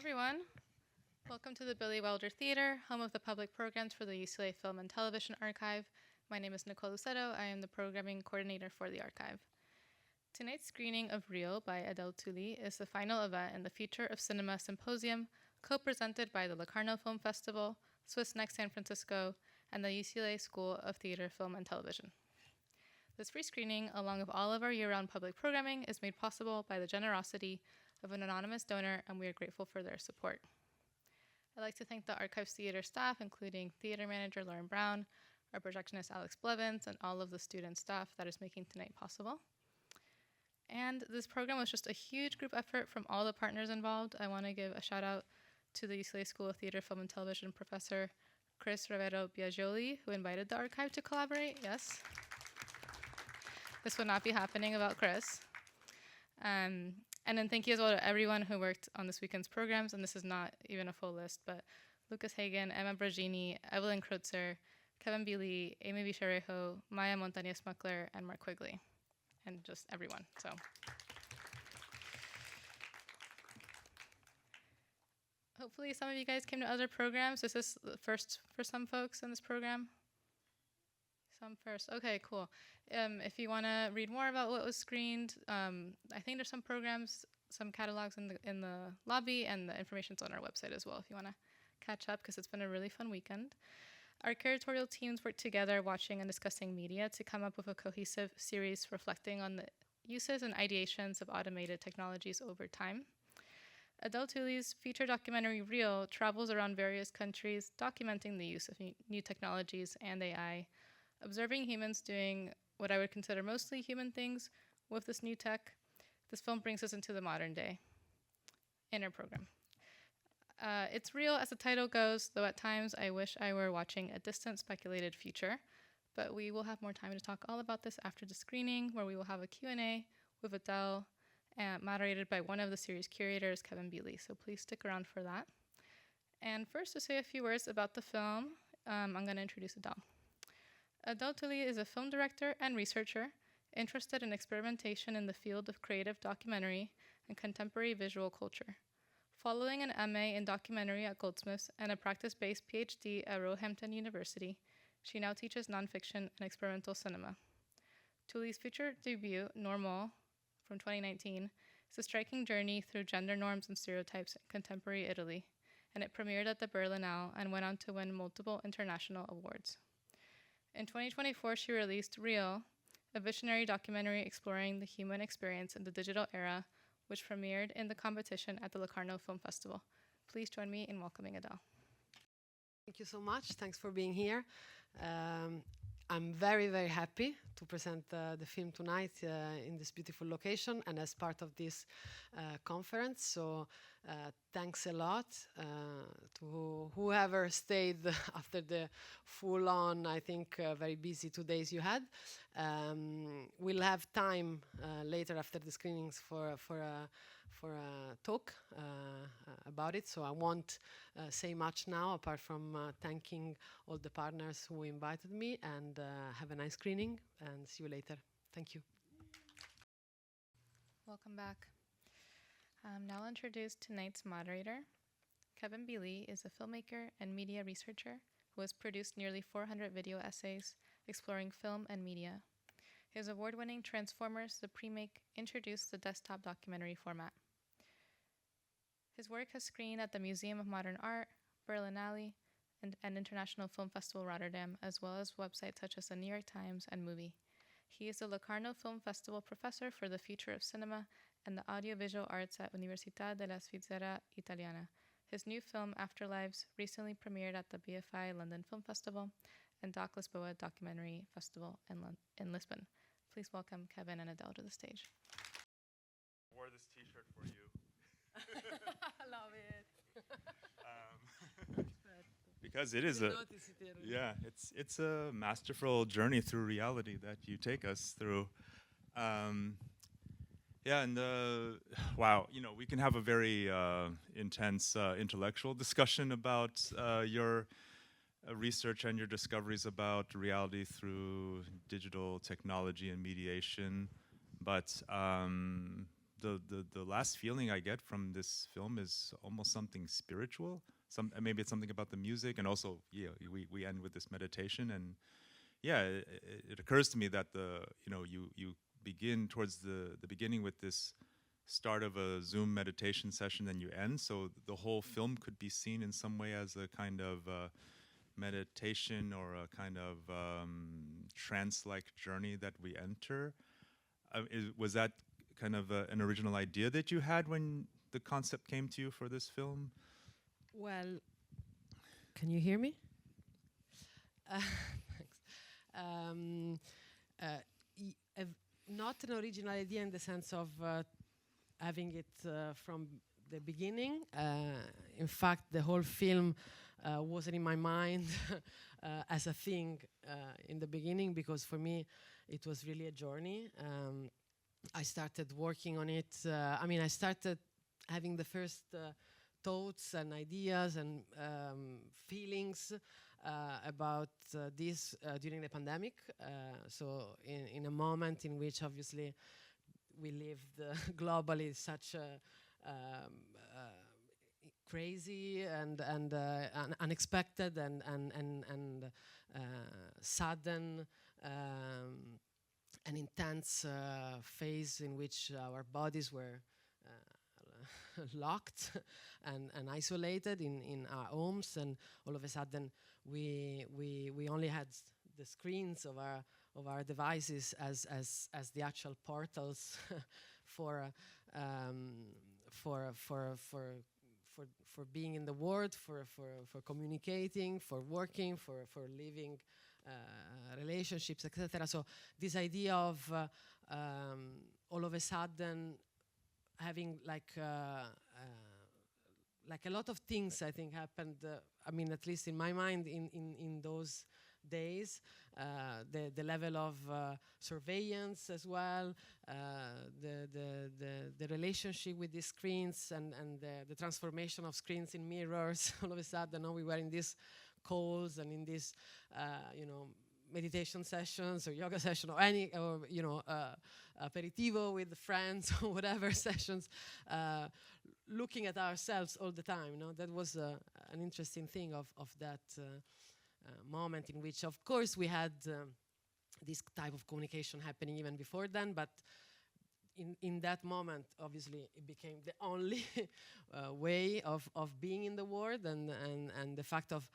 everyone. Welcome to the Billy Wilder Theater, home of the public programs for the UCLA Film and Television Archive. My name is Nicole Ucedo. I am the Programming Coordinator for the archive. Tonight's screening of Real by Adele Tulle is the final event in the Future of Cinema Symposium, co-presented by the Locarno Film Festival, Swissnex San Francisco, and the UCLA School of Theater, Film, and Television. This free screening, along with all of our year-round public programming, is made possible by the generosity of an anonymous donor, and we are grateful for their support. I'd like to thank the Archives Theater staff, including theater manager Lauren Brown, our projectionist Alex Blevins, and all of the student staff that is making tonight possible. And this program was just a huge group effort from all the partners involved. I want to give a shout out to the UCLA School of Theater, Film, and Television professor Chris Rivero Biagioli, who invited the archive to collaborate. Yes. This would not be happening without Chris. And then thank you as well to everyone who worked on this weekend's programs, and this is not even a full list, but Lucas Hagen, Emma Bragini, Evelyn Kreutzer, Kevin Bealey, Amy Vicharejo, Maya Montañez-Muckler, and Mark Quigley, and just everyone. So, hopefully some of you guys came to other programs. This is the first for some folks in this program. Some first. Okay, cool. If you want to read more about what was screened, I think there's some programs, some catalogs in the lobby, and the information's on our website as well if you want to catch up, because it's been a really fun weekend. Our curatorial teams worked together watching and discussing media to come up with a cohesive series reflecting on the uses and ideations of automated technologies over time. Adele Tulle's feature documentary Real travels around various countries documenting the use of new technologies and AI, observing humans doing what I would consider mostly human things with this new tech. This film brings us into the modern day in our program. It's real as the title goes, though at times I wish I were watching a distant speculated future. But we will have more time to talk all about this after the screening, where we will have a Q&A with Adele, moderated by one of the series curators, Kevin Bealey. So please stick around for that. And first, to say a few words about the film, I'm going to introduce Adele. Adele Tulle is a film director and researcher interested in experimentation in the field of creative documentary and contemporary visual culture. Following an MA in documentary at Goldsmiths and a practice-based PhD at Roehampton University, she now teaches nonfiction and experimental cinema. Tulle's feature debut, Normal, from 2019, is a striking journey through gender norms and stereotypes in contemporary Italy, and it premiered at the Berlinale and went on to win multiple international awards. In 2024, she released Real, a visionary documentary exploring the human experience in the digital era, which premiered in the competition at the Locarno Film Festival. Please join me in welcoming Adele. Thank you so much. Thanks for being here. I'm very, very happy to present the film tonight in this beautiful location and as part of this conference. So thanks a lot to whoever stayed after the full-on, I think, very busy 2 days you had. We'll have time later after the screenings for a talk about it, so I won't say much now apart from thanking all the partners who invited me, and have a nice screening and see you later. Thank you. Welcome back. Now I'll introduce tonight's moderator. Kevin Bealey is a filmmaker and media researcher who has produced nearly 400 video essays exploring film and media. His award-winning Transformers: The Pre-Make introduced the desktop documentary format. His work has screened at the Museum of Modern Art, Berlinale, and International Film Festival Rotterdam, as well as websites such as the New York Times and Movie. He is the Locarno Film Festival professor for the future of cinema and the audiovisual arts at Università della Svizzera Italiana. His new film, Afterlives, recently premiered at the BFI London Film Festival and Doc Lisboa Documentary Festival in Lisbon. Please welcome Kevin and Adele to the stage. I wore this t-shirt for you. I love it. Because it is it's a masterful journey through reality that you take us through. Wow, we can have a very intense intellectual discussion about your research and your discoveries about reality through digital technology and mediation. But the last feeling I get from this film is almost something spiritual. Maybe it's something about the music, and also we end with this meditation, and it occurs to me that you begin towards the beginning with this start of a Zoom meditation session, and you end. So the whole film could be seen in some way as a kind of meditation or a kind of trance-like journey that we enter. Was that kind of an original idea that you had when the concept came to you for this film? Well, can you hear me? Thanks. Not an original idea in the sense of having it from the beginning. In fact, the whole film wasn't in my mind as a thing in the beginning, because for me it was really a journey. I started working on it. I started having the first thoughts and ideas and feelings about this during the pandemic. So in a moment in which obviously we lived globally such a crazy and unexpected and sudden an intense phase in which our bodies were locked and isolated in our homes, and all of a sudden we only had the screens of our devices as the actual portals for being in the world, for communicating, for working, for living relationships, etc. So this idea of all of a sudden having like a lot of things, I think, happened. At least in my mind, in those days, the level of surveillance as well, the relationship with these screens, and the transformation of screens in mirrors. All of a sudden, we were in these calls and in these, meditation sessions or yoga session or any, aperitivo with friends or whatever sessions, looking at ourselves all the time. That was an interesting thing of that moment, in which, of course, we had this type of communication happening even before then, but in that moment, obviously, it became the only way of being in the world, and the fact of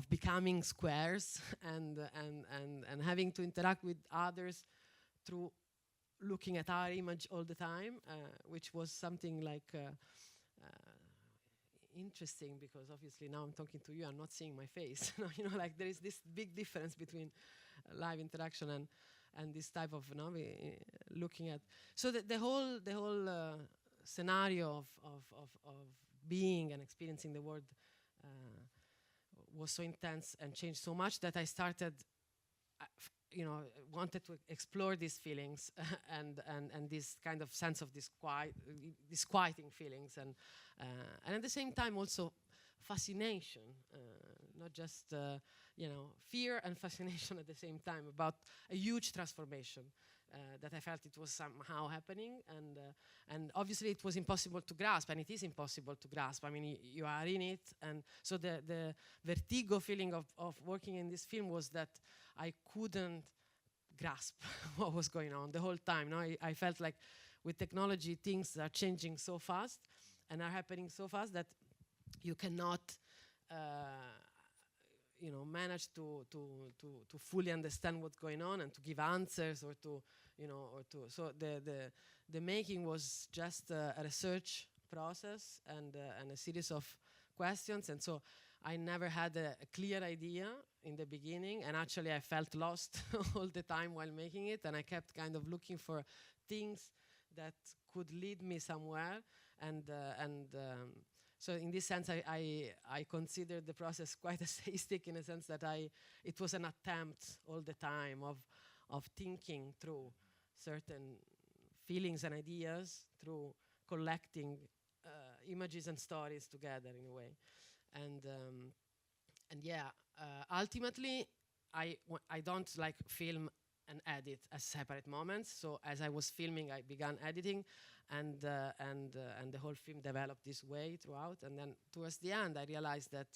becoming squares and having to interact with others through looking at our image all the time, which was something like interesting, because obviously now I'm talking to you, I'm not seeing my face. Like there is this big difference between live interaction and this type of looking at. So the whole scenario of being and experiencing the world was so intense and changed so much that I started, wanted to explore these feelings and this kind of sense of disquieting feelings, and at the same time also fascination, not just fear and fascination at the same time, about a huge transformation that I felt it was somehow happening, and obviously it was impossible to grasp, and it is impossible to grasp. You are in it, and so the vertigo feeling of working in this film was that I couldn't grasp what was going on the whole time. I felt like with technology things are changing so fast and are happening so fast that you cannot manage to fully understand what's going on and to give answers or to so the making was just a research process and a series of questions, and so I never had a clear idea in the beginning, and actually I felt lost all the time while making it, and I kept kind of looking for things that could lead me somewhere, and so in this sense I consider the process quite essayistic, in a sense that it was an attempt all the time of thinking through certain feelings and ideas, through collecting images and stories together in a way. And ultimately, I don't like film and edit as separate moments. So as I was filming, I began editing, and the whole film developed this way throughout. And then towards the end, I realized that,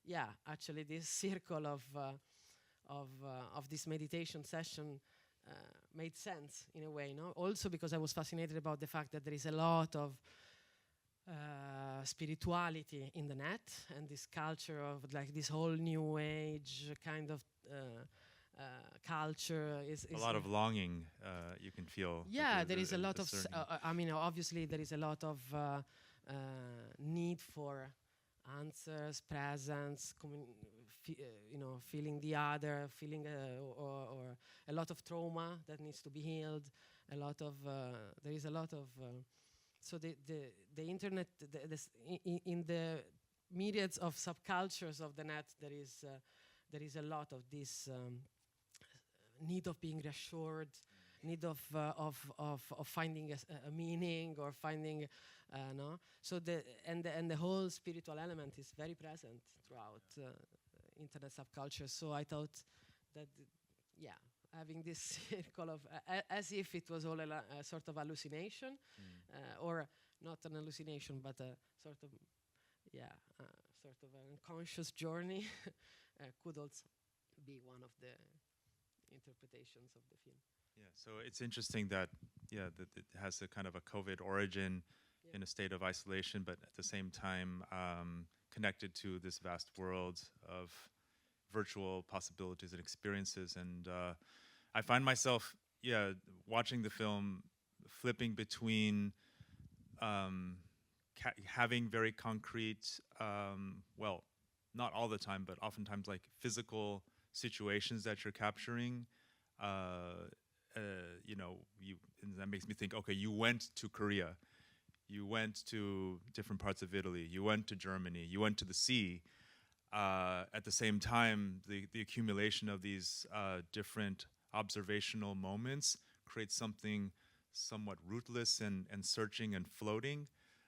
yeah, actually this circle of this meditation session made sense in a way, no? Also because I was fascinated about the fact that there is a lot of spirituality in the net, and this culture of like this whole new age kind of culture is a lot of longing you can feel. Yeah, there is a lot of I mean, obviously there is a lot of need for answers, presence, feeling the other, feeling or a lot of trauma that needs to be healed. A lot of there is a lot of so the internet, in the myriads of subcultures of the net, there is a lot of this need of being reassured, need of finding a meaning, or finding no. So the whole spiritual element is very present throughout internet subculture. So I thought that having this circle of as if it was all a sort of hallucination, or not an hallucination, but a sort of sort of an unconscious journey, could also be one of the interpretations of the film. Yeah, so it's interesting that that it has a kind of a COVID origin in a state of isolation, but at the same time connected to this vast world of virtual possibilities and experiences. And I find myself, watching the film, flipping between having very concrete, well, not all the time, but oftentimes like physical situations that you're capturing. And that makes me think, okay, you went to Korea, you went to different parts of Italy, you went to Germany, you went to the sea. At the same time, the accumulation of these different observational moments creates something somewhat rootless and searching and floating.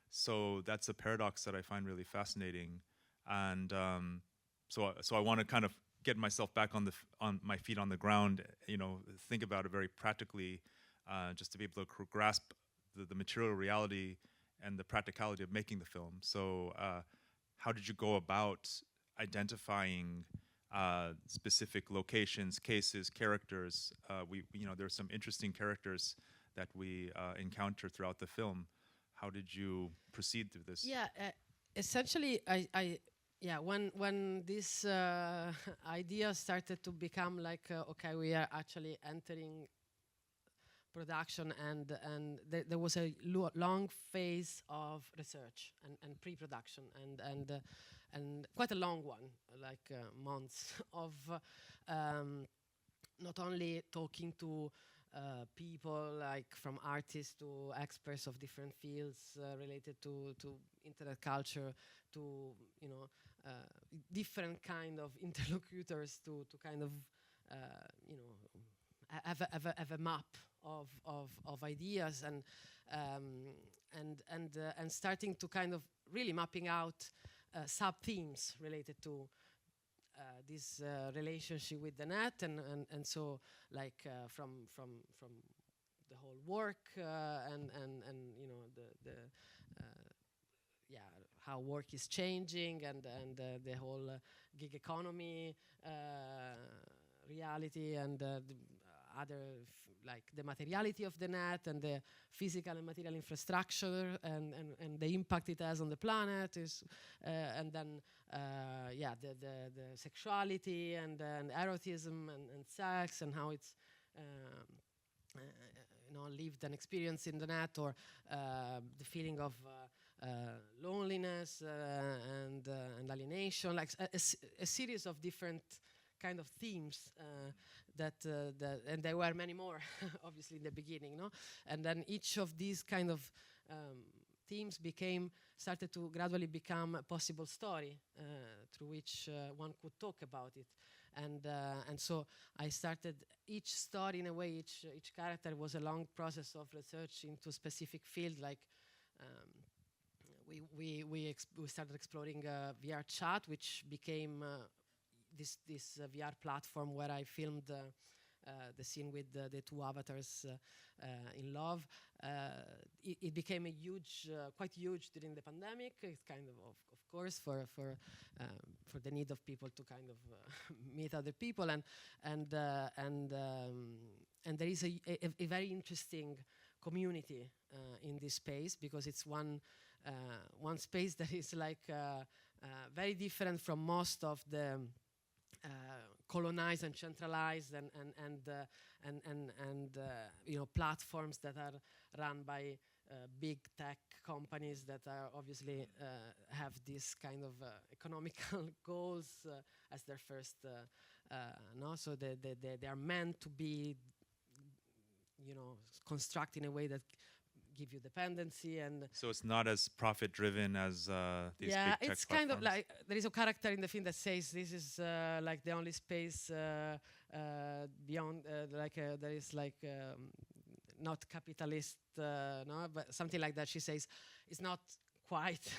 So that's a paradox that I find really fascinating. And so I want to kind of get myself back on my feet on the ground, think about it very practically, just to be able to grasp the material reality and the practicality of making the film. So how did you go about identifying specific locations, cases, characters? There's some interesting characters that we encounter throughout the film. How did you proceed through this? Yeah, essentially, when this idea started to become like, okay, we are actually entering production, and there was a long phase of research and pre-production, and quite a long one, like months of not only talking to people, like from artists to experts of different fields related to internet culture, to different kind of interlocutors to kind of have a map of ideas, and starting to kind of really mapping out sub themes related to this relationship with the net, and so like from the whole work and how work is changing, and the whole gig economy reality, and the other like the materiality of the net, and the physical and material infrastructure, and the impact it has on the planet, and then the sexuality, and erotism, and sex, and how it's lived and experienced in the net, or the feeling of loneliness and alienation, like a series of different kind of themes that and there were many more obviously in the beginning, no? And then each of these kind of themes started to gradually become a possible story through which one could talk about it, and so I started each story in a way. Each character was a long process of research into a specific field. Like we started exploring VR chat, which became this VR platform where I filmed the scene with the two avatars in love. It became a huge, quite huge during the pandemic. It's kind of course, for the need of people to kind of meet other people, and there is a very interesting community in this space, because it's one space that is like very different from most of the colonized and centralized and platforms that are run by big tech companies that are obviously have this kind of economical goals as their first so they are meant to be construct in a way that give you dependency. And so it's not as profit driven as these big tech it's platforms. kind of like there is a character in the film that says this is like the only space beyond there is like not capitalist but something like that. She says it's not quite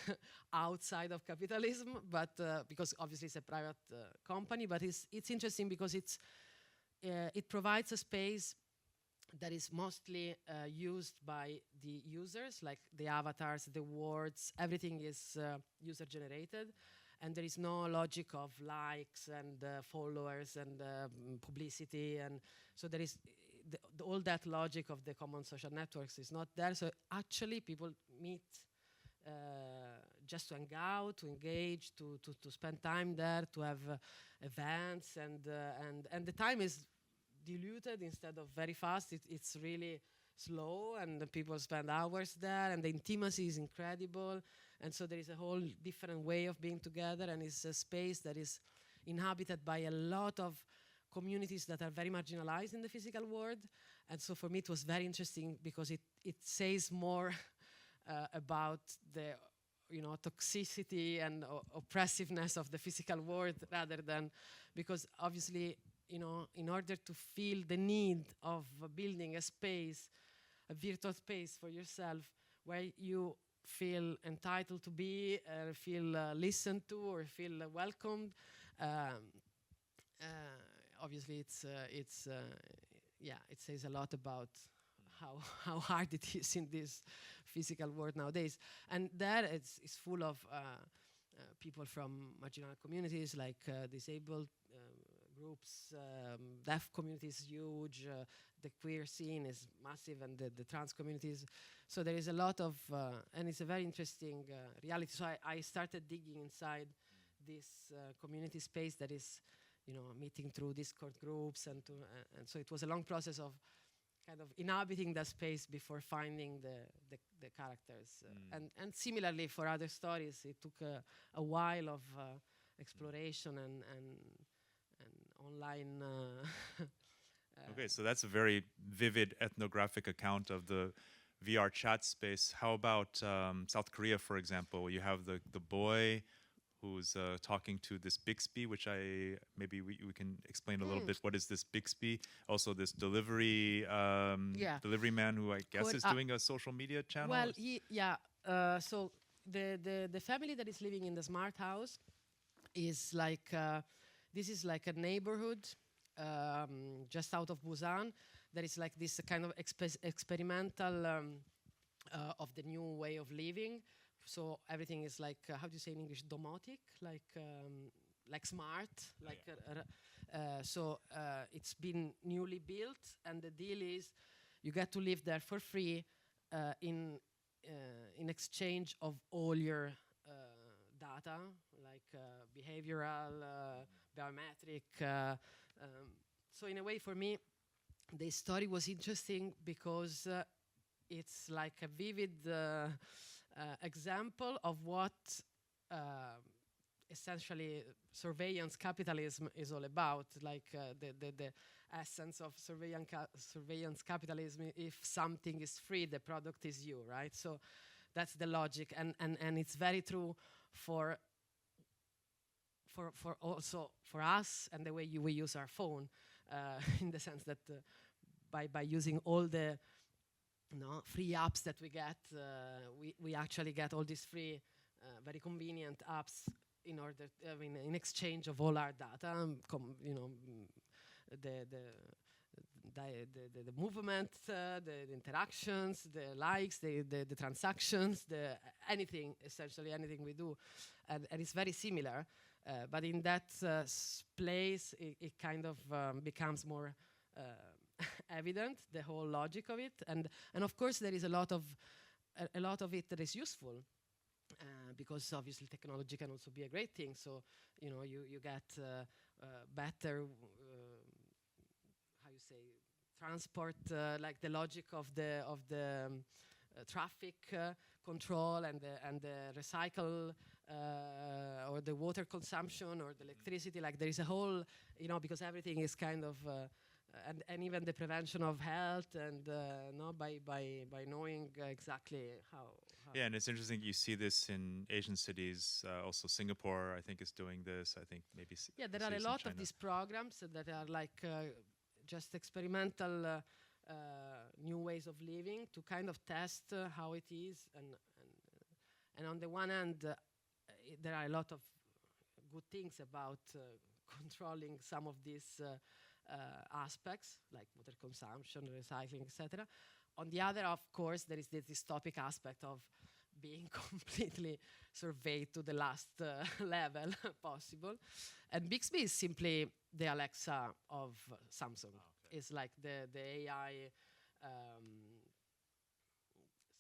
outside of capitalism, but because obviously it's a private company, but it's interesting because it provides a space that is mostly used by the users, like the avatars, the words, everything is user generated, and there is no logic of likes and followers and publicity, and so there is all that logic of the common social networks is not there. So actually people meet just to hang out, to engage, to spend time there, to have events, and the time is diluted instead of very fast. It's really slow, and the people spend hours there, and the intimacy is incredible, and so there is a whole different way of being together, and it's a space that is inhabited by a lot of communities that are very marginalized in the physical world. And so for me it was very interesting because it says more about the toxicity and oppressiveness of the physical world, rather than, because obviously in order to feel the need of building a space, a virtual space for yourself where you feel entitled to be, feel listened to, or feel welcomed, obviously it says a lot about how hard it is in this physical world nowadays. And there it's full of people from marginal communities, like disabled groups, deaf community is huge, the queer scene is massive, and the trans communities. So there is a lot of, and it's a very interesting reality. So I started digging inside this community space that is, meeting through Discord groups, and so it was a long process of kind of inhabiting that space before finding the characters. And similarly for other stories, it took a while of exploration and online. Okay, so that's a very vivid ethnographic account of the VR chat space. How about South Korea, for example? You have the boy who's talking to this Bixby, which maybe we can explain a little bit. What is this Bixby? Also, this delivery man who I guess is doing a social media channel. Well, so the family that is living in the smart house is like this is like a neighborhood just out of Busan. There is like this kind of experimental of the new way of living. So everything is like, how do you say in English, domotic, like smart, so it's been newly built, and the deal is you get to live there for free in exchange of all your data, like behavioral, biometric. So in a way, for me, the story was interesting because it's like a vivid example of what essentially surveillance capitalism is all about, like the essence of surveillance capitalism. If something is free, the product is you, right? So that's the logic, and it's very true for also for us and the way we use our phone, in the sense that by using all the free apps that we get, we actually get all these free, very convenient apps in order, in exchange of all our data, the movement, the interactions, the likes, the transactions, anything, essentially anything we do. And it's very similar, but in that place, it kind of becomes more evident, the whole logic of it. And of course, there is a lot of it that is useful. Because obviously technology can also be a great thing. So you get better, how you say, transport, like the logic of the traffic control and the recycle or the water consumption or the electricity. Like there is a whole, because everything is kind of. And even the prevention of health and by knowing exactly how. Yeah, and it's interesting you see this in Asian cities. Also, Singapore, I think, is doing this. I think maybe. Yeah, there are a lot of these programs that are like just experimental new ways of living to kind of test how it is. And on the one hand, there are a lot of good things about controlling some of these. Aspects like water consumption, recycling, etc. On the other, of course, there is this dystopic aspect of being completely surveyed to the last level possible. And Bixby is simply the Alexa of Samsung. It's like the AI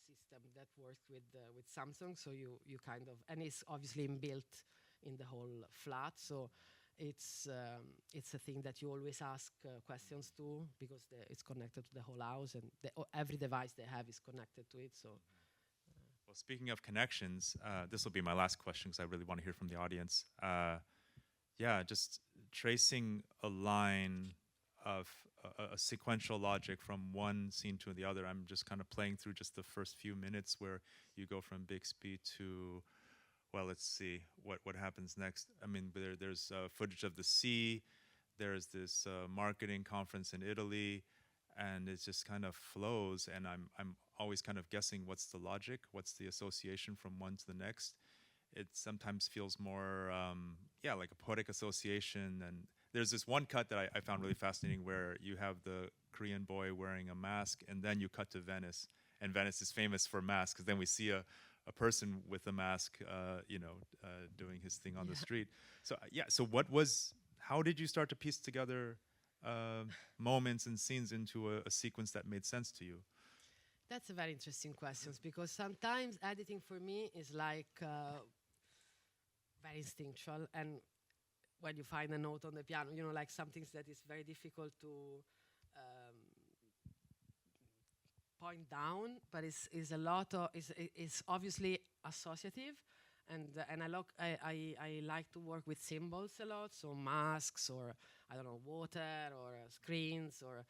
system that works with Samsung. So you kind of, and it's obviously inbuilt in the whole flat. So it's a thing that you always ask questions to because it's connected to the whole house, and every device they have is connected to it. So, well, speaking of connections, this will be my last question because I really want to hear from the audience. Just tracing a line of a sequential logic from one scene to the other. I'm just kind of playing through just the first few minutes where you go from Bixby to. Well, let's see what happens next. I mean, there's footage of the sea. There's this marketing conference in Italy, and it just kind of flows. And I'm always kind of guessing what's the logic, what's the association from one to the next. It sometimes feels more, like a poetic association. And there's this one cut that I found really fascinating where you have the Korean boy wearing a mask, and then you cut to Venice, and Venice is famous for masks. Because then we see a person with a mask, doing his thing on the street. So how did you start to piece together moments and scenes into a sequence that made sense to you? That's a very interesting question because sometimes editing for me is like very instinctual, and when you find a note on the piano, like some things that is very difficult to point down, but it's a lot of it's obviously associative, and I like to work with symbols a lot, so masks or I don't know, water or screens or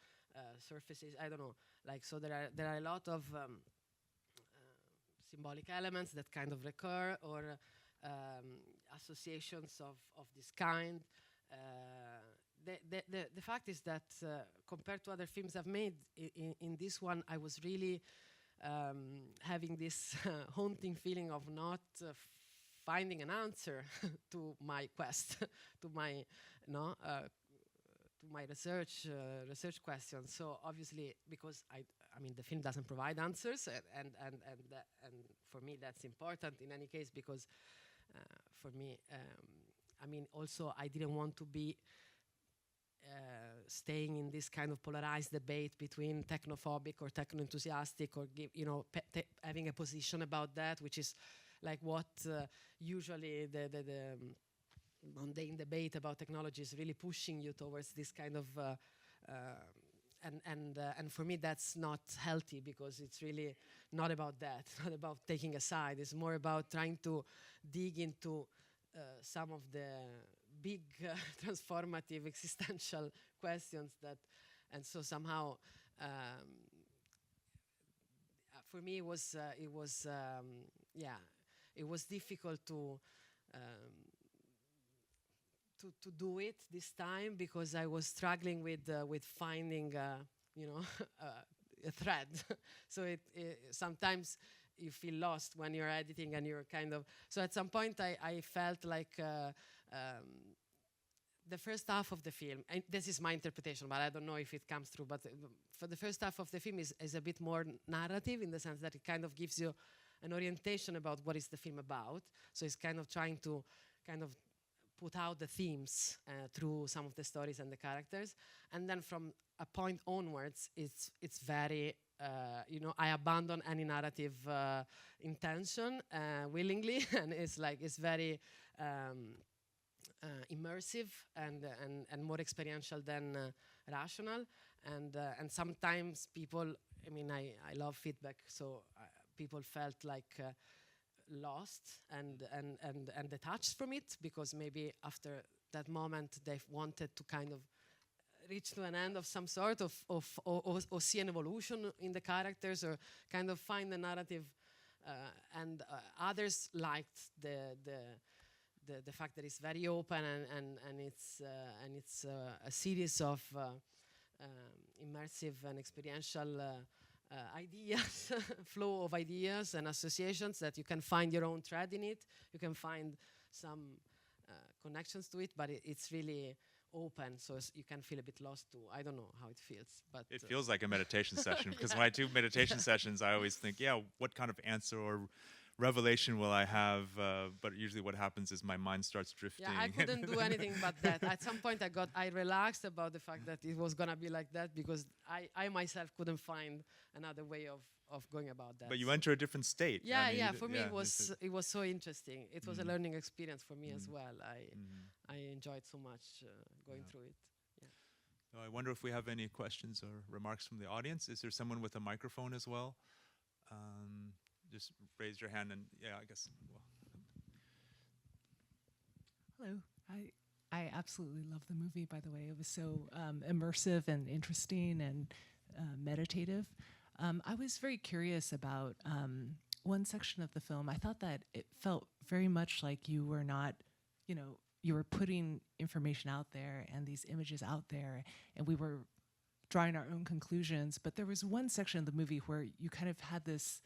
surfaces, I don't know, like, so there are a lot of symbolic elements that kind of recur or associations of this kind. The fact is that compared to other films I've made, in this one I was really having this haunting feeling of not finding an answer to my quest, to my to my research questions. So obviously, because I mean the film doesn't provide answers, and for me that's important in any case because for me, I mean also I didn't want to be staying in this kind of polarized debate between technophobic or techno-enthusiastic or having a position about that, which is like what usually the mundane debate about technology is really pushing you towards this kind of and for me that's not healthy because it's really not about that, not about taking a side. It's more about trying to dig into some of the big transformative existential questions that, and so somehow for me it was difficult to do it this time because I was struggling with finding a thread. So it sometimes you feel lost when you're editing and you're kind of, so at some point I felt like the first half of the film, and this is my interpretation, but I don't know if it comes through, but for the first half of the film is a bit more narrative, in the sense that it kind of gives you an orientation about what is the film about. So it's kind of trying to kind of put out the themes through some of the stories and the characters. And then from a point onwards, it's very, I abandon any narrative intention willingly, and it's very immersive and more experiential than rational. And sometimes people, I love feedback, so people felt like lost and detached from it, because maybe after that moment they've wanted to kind of reach to an end of some sort or see an evolution in the characters, or kind of find the narrative, and others liked the fact that it's very open and it's a series of immersive and experiential ideas, flow of ideas and associations, that you can find your own thread in it. You can find some connections to it, but it's really open, so you can feel a bit lost too. I don't know how it feels, but it feels like a meditation session, because when I do meditation sessions, I always think, what kind of answer or revelation will I have? But usually what happens is my mind starts drifting. Yeah, I couldn't do anything but that. At some point I relaxed about the fact that it was gonna be like that, because I myself couldn't find another way of going about that. But you enter a different state. Yeah, for me it was so interesting. It was a learning experience for me as well. I enjoyed so much going through it. Yeah. So I wonder if we have any questions or remarks from the audience. Is there someone with a microphone as well? Just raise your hand, and I guess. Hello. I absolutely love the movie, by the way. It was so immersive and interesting and meditative. I was very curious about one section of the film. I thought that it felt very much like you were not, you were putting information out there and these images out there, and we were drawing our own conclusions. But there was one section of the movie where you kind of had this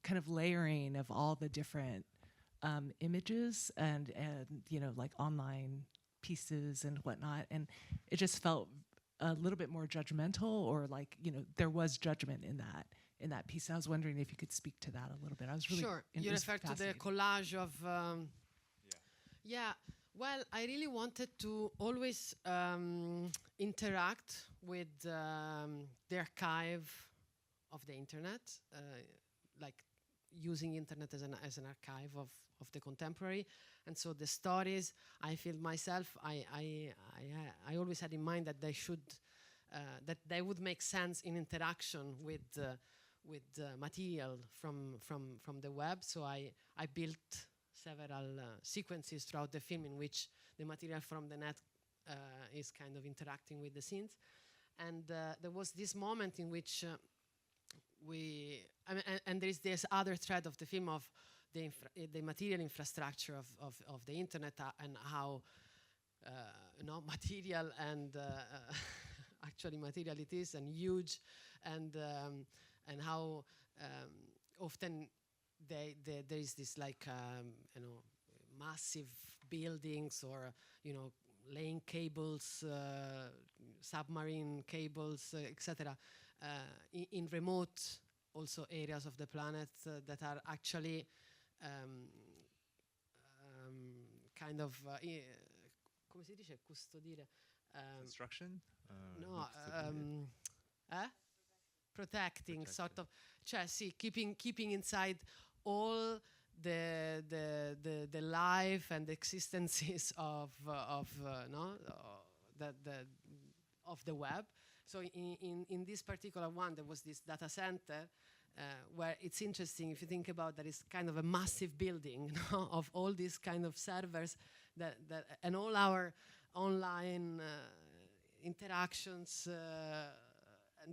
kind of layering of all the different images and like online pieces and whatnot, and it just felt a little bit more judgmental, or like there was judgment in that piece. And I was wondering if you could speak to that a little bit. I was really sure. You refer to the collage of well, I really wanted to always interact with the archive of the internet, like using internet as an archive of the contemporary. And so the stories, I feel myself, I always had in mind that they should, that they would make sense in interaction with material from the web. So I built several sequences throughout the film in which the material from the net is kind of interacting with the scenes. And there was this moment in which and there is this other thread of the film of the material infrastructure of the internet, and how material and actually material it is, and huge, and how often there is this like massive buildings, or laying cables, submarine cables, etc. In remote also areas of the planet that are actually kind of come si dice custodire? Construction? No, protecting, sort of, cioè sì, keeping inside all the life and the existences of the web. So in this particular one, there was this data center where it's interesting, if you think about that, it's kind of a massive building of all these kind of servers and all our online interactions,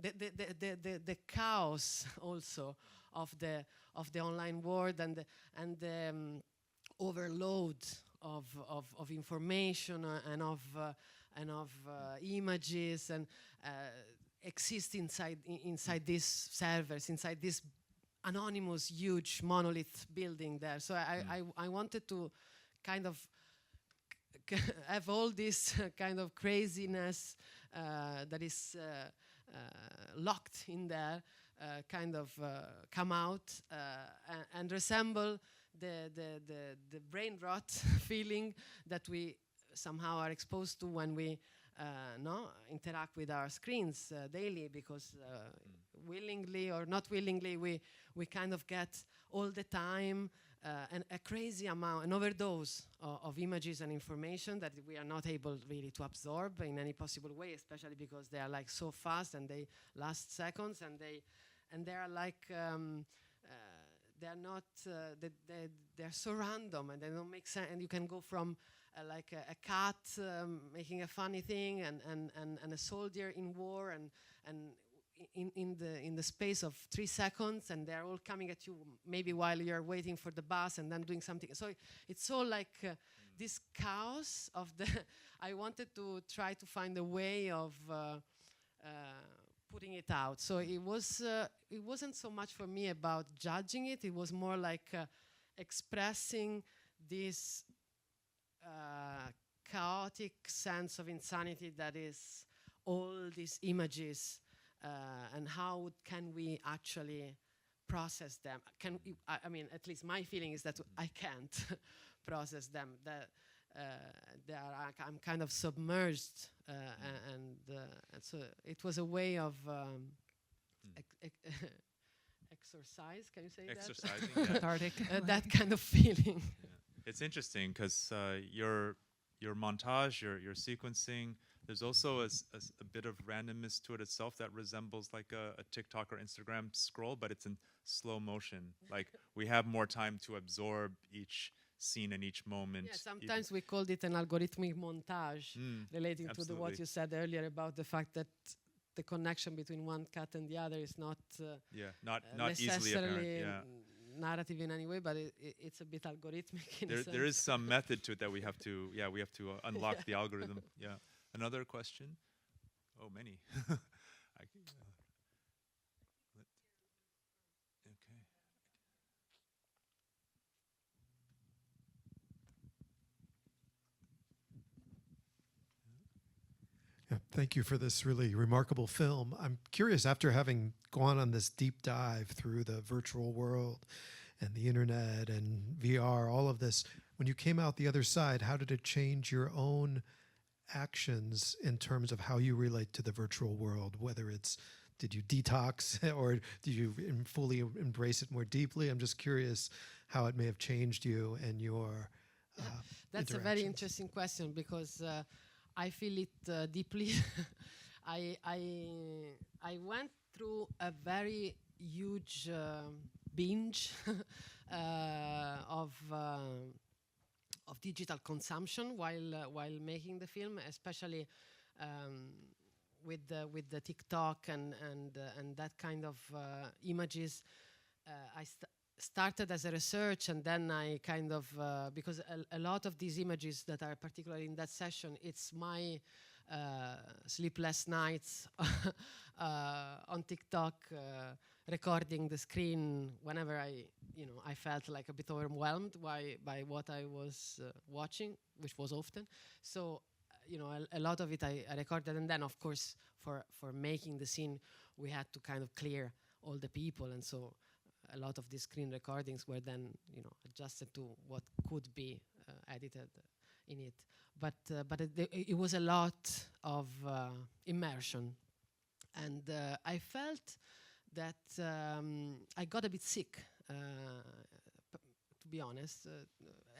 the chaos also of the online world, and the overload of information and of images, and exist inside these servers, inside this anonymous huge monolith building there. So I wanted to kind of have all this kind of craziness that is locked in there, kind of come out and resemble the brain rot feeling that we somehow are exposed to when we interact with our screens daily, because willingly or not willingly we kind of get all the time a crazy amount, an overdose of images and information that we are not able really to absorb in any possible way, especially because they are like so fast and they last seconds, and they are like they are not they are so random and they don't make sense, and you can go from like a cat making a funny thing and a soldier in war and in the space of 3 seconds, and they're all coming at you maybe while you're waiting for the bus and then doing something. So it's all like this chaos of the I wanted to try to find a way of putting it out. So it wasn't so much for me about judging it. It was more like expressing this chaotic sense of insanity that is all these images, and how can we actually process them? I mean, at least my feeling is that I can't process them. That I'm kind of submerged, and so it was a way of exercise. Can you say Exercising, that? yeah. Cathartic. That kind of feeling. It's interesting because your montage, your sequencing, there's also a bit of randomness to it itself that resembles like a TikTok or Instagram scroll, but it's in slow motion. Like we have more time to absorb each scene and each moment. Yeah, sometimes we called it an algorithmic montage, relating to what you said earlier about the fact that the connection between one cut and the other is not not easily apparent. Yeah. Narrative in any way, but it's a bit algorithmic in a sense. There is some method to it that we have to unlock the algorithm. Yeah. Another question? Oh, many. Okay. Yeah, thank you for this really remarkable film. I'm curious, after having gone on this deep dive through the virtual world and the internet and VR, all of this, when you came out the other side, how did it change your own actions in terms of how you relate to the virtual world? Whether it's, did you detox or did you fully embrace it more deeply? I'm just curious how it may have changed you and your That's a very interesting question, because I feel it deeply. I went through a very huge binge of digital consumption while making the film, especially with the TikTok and that kind of images. I started as a research, and then I kind of because a lot of these images that are particularly in that session, it's my sleepless nights on TikTok, recording the screen whenever I felt like a bit overwhelmed by what I was watching, which was often. So a lot of it I recorded, and then of course for making the scene we had to kind of clear all the people, and so a lot of these screen recordings were then adjusted to what could be edited in it. But it was a lot of immersion, and I felt that I got a bit sick, to be honest.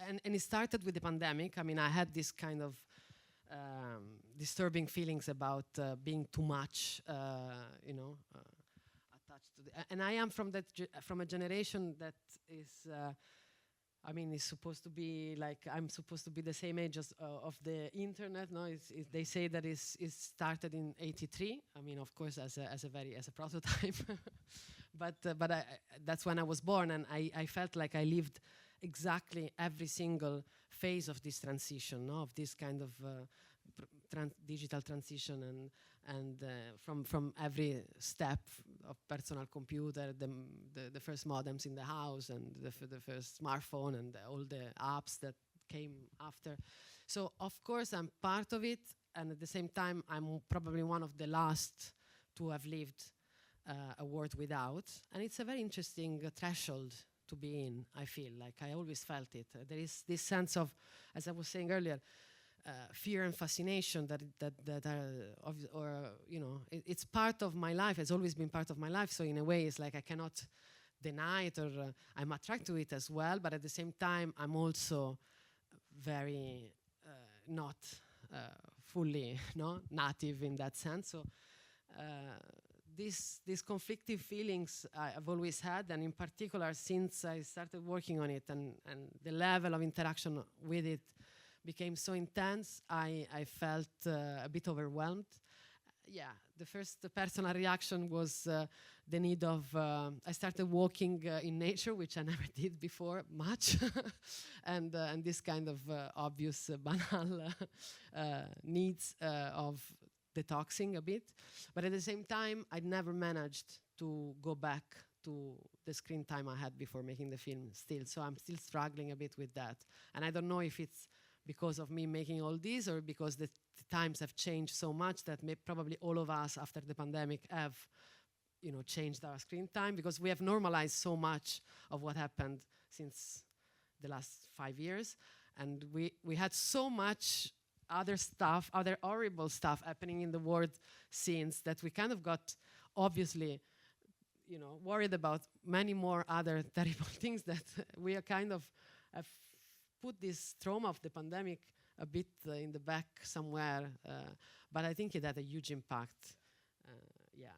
And it started with the pandemic. I mean, I had this kind of disturbing feelings about being too much, attached to and I am from from a generation that is, is supposed to be like, I'm supposed to be the same age as of the internet. No, they say that it started in '83. I mean, of course, as a prototype, but that's when I was born, and I felt like I lived exactly every single phase of this transition, no? Of this kind of digital transition, and from every step of personal computer, the first modems in the house, and the first smartphone, and all the apps that came after. So of course I'm part of it, and at the same time I'm probably one of the last to have lived a world without. And it's a very interesting threshold to be in, I feel. Like I always felt it. There is this sense of, as I was saying earlier, fear and fascination that are, you know, it's part of my life. It's always been part of my life. So in a way, it's like I cannot deny it, or I'm attracted to it as well. But at the same time, I'm also very not fully native in that sense. So these conflicting feelings I've always had, and in particular since I started working on it, and the level of interaction with it became so intense, I felt a bit overwhelmed. Yeah, the first personal reaction was the need of, I started walking in nature, which I never did before much, and this kind of obvious, banal needs of detoxing a bit. But at the same time, I'd never managed to go back to the screen time I had before making the film still. So I'm still struggling a bit with that. And I don't know if it's because of me making all these, or because the times have changed so much that probably all of us after the pandemic have, you know, changed our screen time, because we have normalized so much of what happened since the last 5 years. And we had so much other stuff, other horrible stuff happening in the world since, that we kind of got, obviously, you know, worried about many more other terrible things, that we are kind of have put this trauma of the pandemic a bit in the back somewhere. But I think it had a huge impact. Yeah,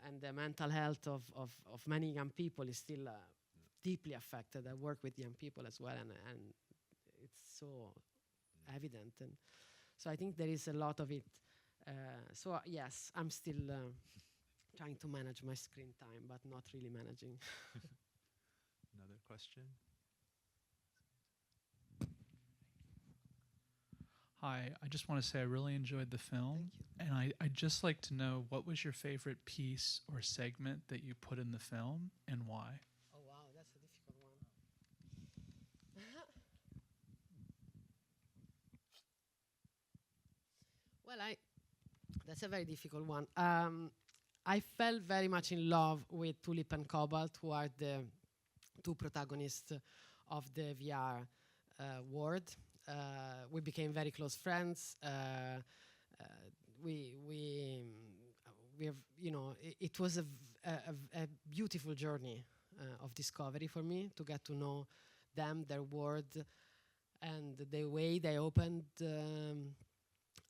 and the mental health of many young people is still deeply affected. I work with young people as well, and it's so evident. And so I think there is a lot of it. So yes, I'm still trying to manage my screen time, but not really managing. Another question? Hi, I just want to say I really enjoyed the film. Thank And I'd just like to know, what was your favorite piece or segment that you put in the film, and why? Oh wow, that's a difficult one. Well, that's a very difficult one. I fell very much in love with Tulip and Cobalt, who are the two protagonists of the VR world. We became very close friends. We have, you know, it was a beautiful journey of discovery for me, to get to know them, their world, and the way they opened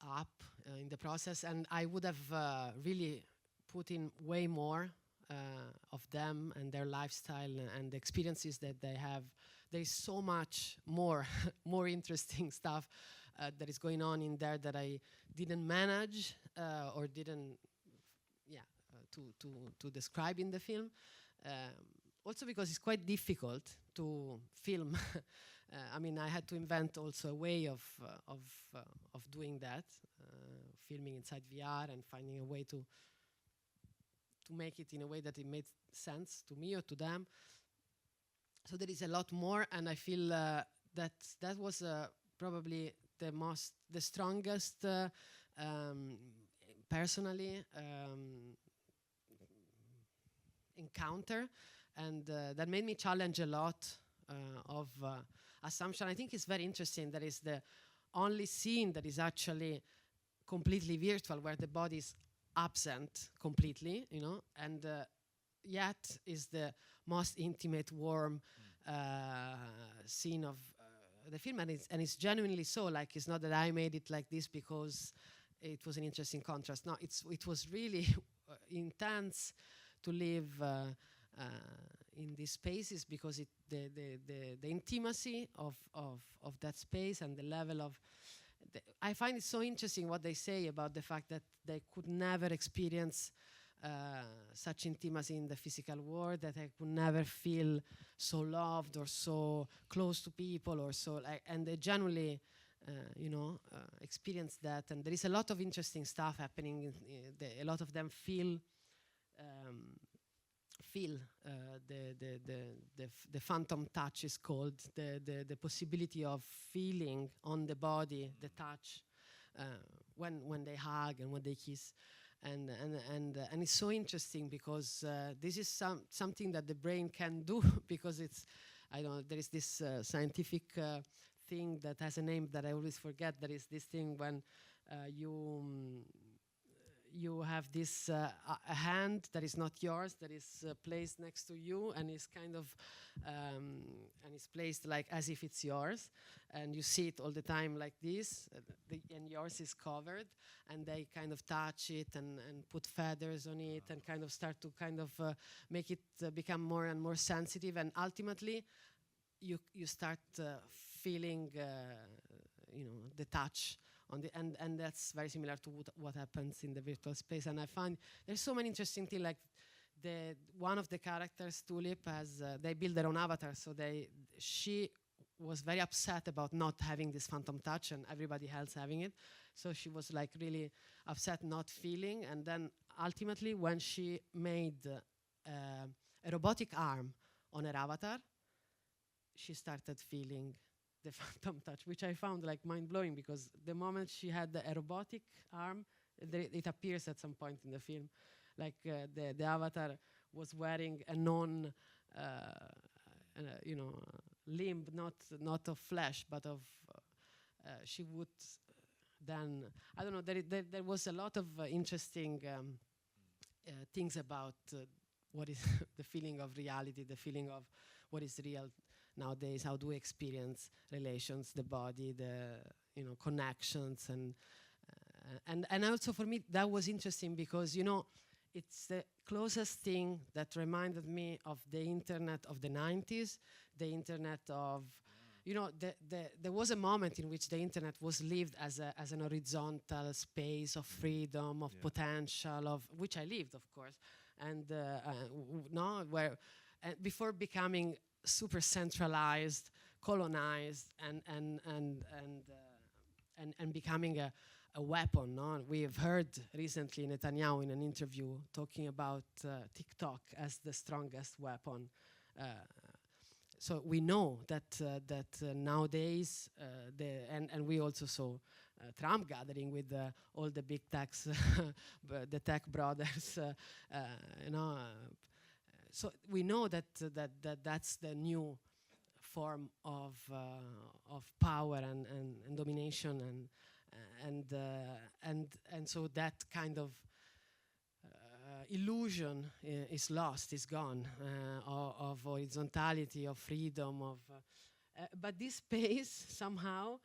up in the process. And I would have really put in way more of them and their lifestyle and the experiences that they have. There is so much more more interesting stuff that is going on in there that I didn't manage or didn't to describe in the film. Also because it's quite difficult to film. I mean, I had to invent also a way of doing that, filming inside VR and finding a way to make it in a way that it made sense to me or to them. So there is a lot more, and I feel that was probably the strongest personally encounter, and that made me challenge a lot of assumption. I think it's very interesting that is the only scene that is actually completely virtual, where the body is absent completely, you know, and yet is the most intimate, warm scene of the film, and it's genuinely so. Like, it's not that I made it like this because it was an interesting contrast. No, it was really intense to live in these spaces, because the intimacy of that space and the level of I find it so interesting what they say about the fact that they could never experience such intimacy in the physical world, that I could never feel so loved or so close to people, or so like, and they generally experience that. And there is a lot of interesting stuff happening. A lot of them feel feel the phantom touch is called, the possibility of feeling on the body the touch when they hug and when they kiss. And it's so interesting because this is something that the brain can do because it's, I don't know, there is this scientific thing that has a name that I always forget. There is this thing when you have this a hand that is not yours, that is placed next to you and is kind of and is placed like as if it's yours, and you see it all the time like this, and yours is covered, and they kind of touch it and put feathers on it and kind of start to kind of make it become more and more sensitive, and ultimately you start feeling the touch on the and that's very similar to what happens in the virtual space. And I find there's so many interesting things, like one of the characters, Tulip, has they build their own avatar, so she was very upset about not having this phantom touch and everybody else having it, so she was like really upset not feeling. And then ultimately when she made a robotic arm on her avatar, she started feeling the phantom touch, which I found like mind-blowing, because the moment she had a robotic arm, it appears at some point in the film, like the avatar was wearing a non limb, not of flesh, but of she would then, I don't know, there was a lot of interesting things about what is the feeling of reality, the feeling of what is real nowadays, how do we experience relations, the body, the connections, and also for me that was interesting because it's the closest thing that reminded me of the internet of the 90s, the internet of there was a moment in which the internet was lived as an horizontal space of freedom, of potential, of which I lived, of course, and where before becoming super centralized, colonized, and becoming a weapon. No? We have heard recently Netanyahu in an interview talking about TikTok as the strongest weapon. So we know that nowadays, and we also saw Trump gathering with all the big techs, the tech brothers, so we know that's the new form of power and domination, and so that kind of illusion is lost, is gone, of horizontality, of freedom, but this space somehow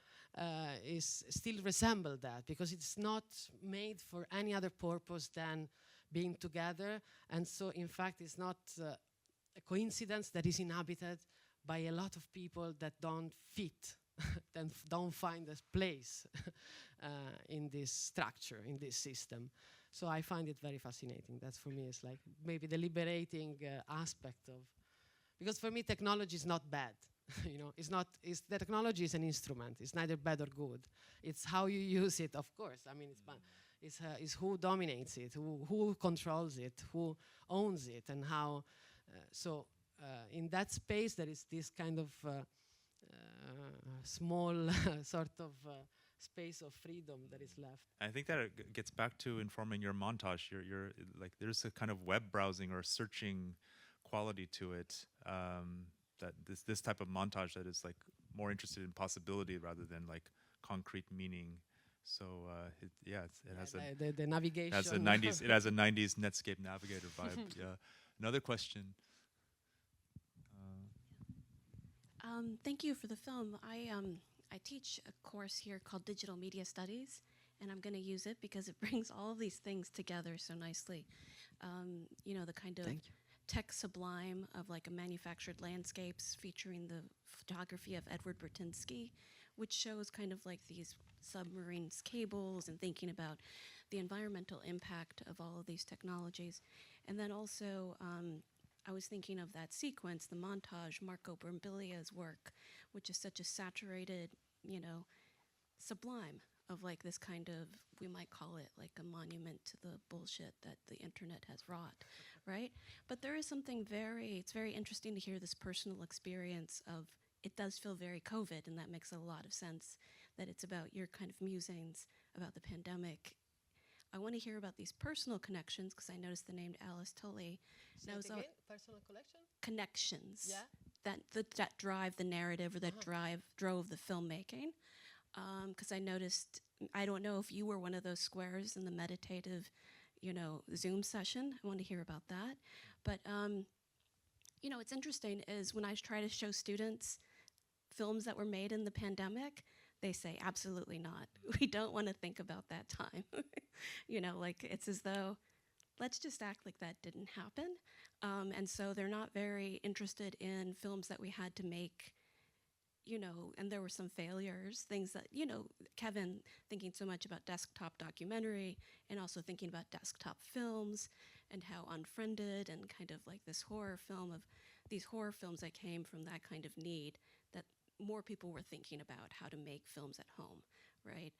is still resemble that, because it's not made for any other purpose than being together. And so in fact it's not a coincidence that is inhabited by a lot of people that don't fit that don't find a place in this structure, in this system. So I find it very fascinating. That's, for me, it's like maybe the liberating aspect of, because for me technology is not bad. The technology is an instrument. It's neither bad or good. It's how you use it, of course. I mean, it's who dominates it, who controls it, who owns it, and how. In that space, there is this kind of small sort of space of freedom that is left. I think that it gets back to informing your montage. You're like, there's a kind of web browsing or searching quality to it. That this type of montage that is like more interested in possibility rather than like concrete meaning. So it has the navigation. It has a 90s Netscape Navigator vibe. Yeah. Another question. Thank you for the film. I teach a course here called Digital Media Studies, and I'm going to use it because it brings all of these things together so nicely. The kind of tech sublime of like a manufactured landscapes featuring the photography of Edward Bertinsky, which shows kind of like these submarines cables and thinking about the environmental impact of all of these technologies. And then also, I was thinking of that sequence, the montage, Marco Brambillio's work, which is such a saturated, sublime of like this kind of, we might call it like a monument to the bullshit that the internet has wrought. right? But there is something it's very interesting to hear this personal experience of, it does feel very COVID, and that makes a lot of sense, that it's about your kind of musings about the pandemic. I want to hear about these personal connections, because I noticed the name Adele Tulle. Say it again, personal collection? Connections. Yeah. That drive the narrative, or that drove the filmmaking. Because I noticed, I don't know if you were one of those squares in the meditative, Zoom session. I want to hear about that. But, what's interesting is when I try to show students films that were made in the pandemic, they say, absolutely not. We don't want to think about that time. It's as though, let's just act like that didn't happen. And so they're not very interested in films that we had to make, and there were some failures, things that, Kevin thinking so much about desktop documentary, and also thinking about desktop films and how unfriended, and kind of like this these horror films that came from that kind of need, that more people were thinking about how to make films at home, right?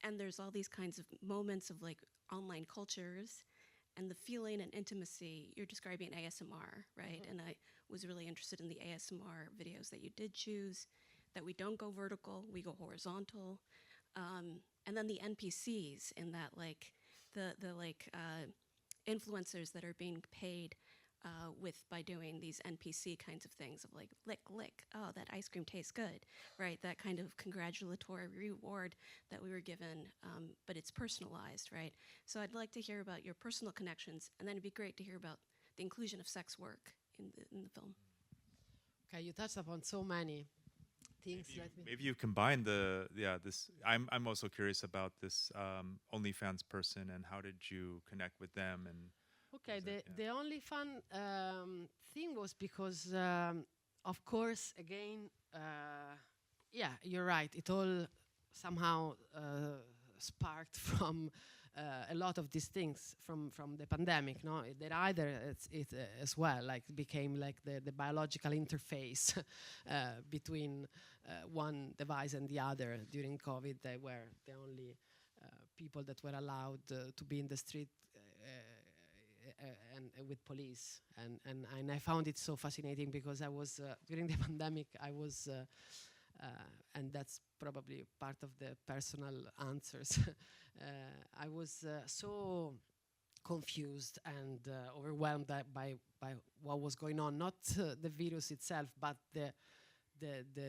And there's all these kinds of moments of like online cultures, and the feeling and intimacy. You're describing ASMR, right? And I was really interested in the ASMR videos that you did choose, that we don't go vertical, we go horizontal. And then the NPCs in that, like the influencers that are being paid by doing these NPC kinds of things of like, lick, oh, that ice cream tastes good, right? That kind of congratulatory reward that we were given, but it's personalized, right? So I'd like to hear about your personal connections, and then it'd be great to hear about the inclusion of sex work in the film. Okay, you touched upon so many things. Maybe you combine this. I'm also curious about this OnlyFans person, and how did you connect with them? And okay, the only fun thing was because, of course, again, yeah, you're right. It all somehow sparked from a lot of these things from the pandemic. No, that either it as well, like became like the biological interface between one device and the other during COVID. They were the only people that were allowed to be in the street. And with police, and I found it so fascinating, because I was during the pandemic, I was and that's probably part of the personal answers. I was so confused and overwhelmed by what was going on, not the virus itself, but the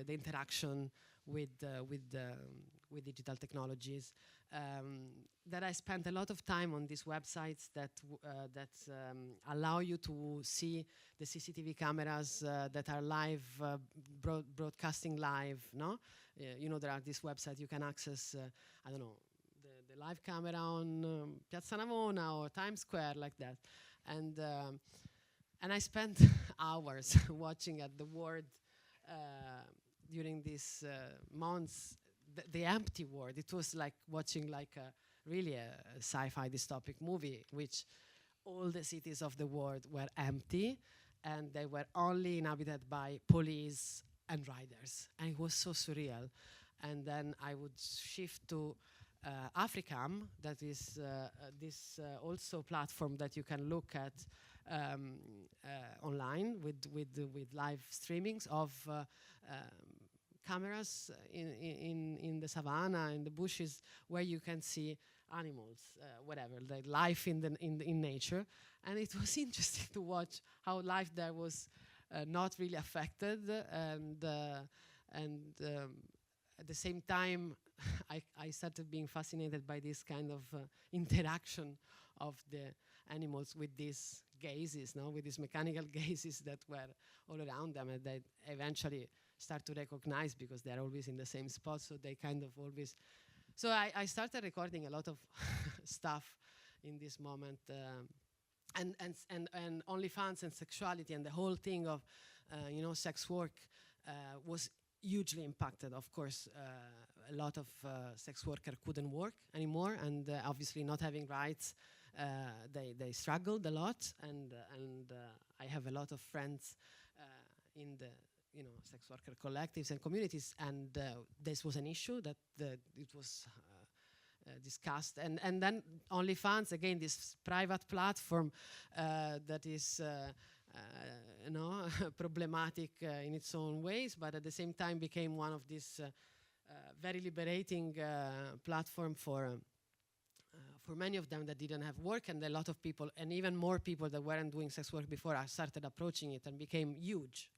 interaction with digital technologies. That I spent a lot of time on these websites that allow you to see the CCTV cameras that are live, broadcasting live. No, there are these websites you can access. I don't know, the live camera on Piazza Navona or Times Square, like that, and I spent hours watching at the Word during these months. The empty world. It was like watching like really a sci-fi dystopic movie, which all the cities of the world were empty, and they were only inhabited by police and riders, and it was so surreal. And then I would shift to Africam, that is this also platform that you can look at online with live streamings of cameras in the savannah, in the bushes, where you can see animals, whatever, like life in nature. And it was interesting to watch how life there was not really affected, and at the same time, I started being fascinated by this kind of interaction of the animals with these gazes, with these mechanical gazes that were all around them, and they eventually start to recognize, because they're always in the same spot, so they kind of always. So I started recording a lot of stuff in this moment, and OnlyFans and sexuality and the whole thing of sex work was hugely impacted. Of course, a lot of sex workers couldn't work anymore, and obviously not having rights, they struggled a lot, and I have a lot of friends in the sex worker collectives and communities, and this was an issue that it was discussed. And then OnlyFans, again, this private platform that is problematic in its own ways, but at the same time became one of these very liberating platform for many of them that didn't have work, and a lot of people, and even more people that weren't doing sex work before, started approaching it and became huge,